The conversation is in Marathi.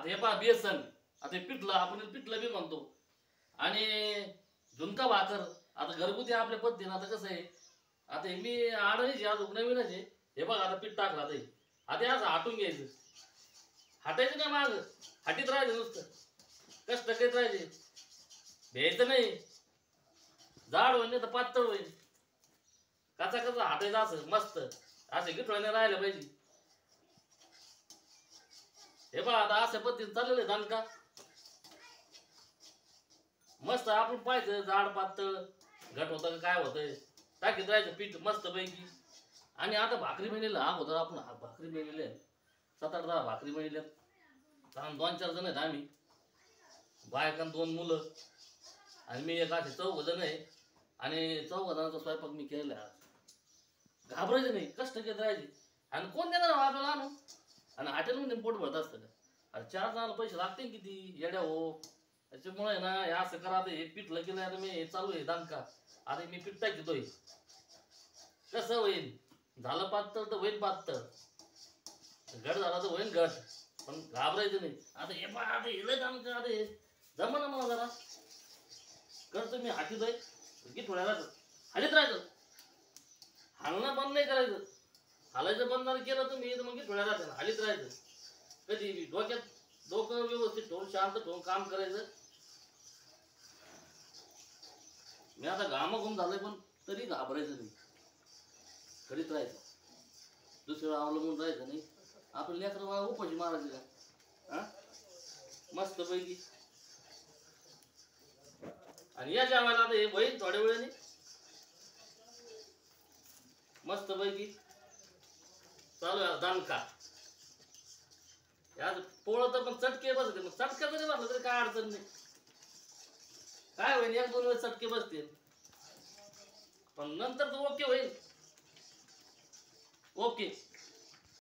हे पहा बेसन, आता हे पिठलं आपण पिठलं बी म्हणतो, आणि झुणका भाकर. आता घरगुती आपल्या पद्धतीनं आता कसं आहे, आता हे मी आडणीची आज नवीनच आहे. हे बघा आता पीठ टाकलं, आता हे आता असं हाटून घ्यायचं. हाटायचं नाही माग, हाटीत राहायचं नुसतं, कष्ट करीत राहायचे, भ्यायचं नाही. जाड होईल नाही तर पातळ होईल. कचा कचा हाटायचं असं मस्त, असे गिठवाने राहायला पाहिजे. हे बघा आता अशा पद्धतीने चाललेलं आहे दानका. मस्त आपण पाहायचं जाड पातळ घट होतं का काय होतंय, टाकीत राहायचं पीठ मस्त पैकी. आणि आता भाकरी बनलेलं हा होता, आपण भाकरी बनलेले 7-8-10 भाकरी बनलेल्या. कारण 2-4 जण आहेत आम्ही, बायका 2 मुलं आणि मी एक असे 4 जण आहे. आणि 4 जणांचा स्वयंपाक मी केला. घाबरायचं नाही, कष्ट घेत राहायचे. आणि कोण देणार आपल्याला आणून, आणि हॉटेलमध्ये पोट भरत असतं का? अरे 4 जणांना पैसे लागते किती येड्या हो. त्याच्यामुळे ना हे असं करा. आता हे पिठलं केलं, आता मी चालू आहे दानका. आता मी पीठ टाकतोय, कसं होईल, झालं पातळ तर होईल पातळ, घट झाला तर होईल घट, पण घाबरायचं नाही. आता हे पहा, आता हे लय दानका. आता हे जमा ना मला जरा करतो मी, हातीतोय की थोड्या हालीत राहायचं, हालणं बंद नाही करायचं. हालायचं बंद जर केलं तुम्ही तर मग थोड्या राहते हालीत राहायचं. कधी डोक्यात डोकं व्यवस्थित ठेवून शांत ठेवून काम करायचं. मी आता घामाघूम झालोय पण तरी घाबरायचं नाही, करीत राहायचं. दुसऱ्याला अवलंबून राहायचं नाही. आपण लेकरं बाळा उपाशी मारायचं का? हा मस्त पैकी. आणि या जेवायला आता हे होईल थोड्या वेळाने मस्त पैकी चालू आहे दानका. आज पोळत पण चटके बसते, मग चटका जरी बसला तरी काय अडचण नाही. काय होईल, 1-2 वेळेस चटके बसतील, पण नंतर तो ओके होईल. ओके.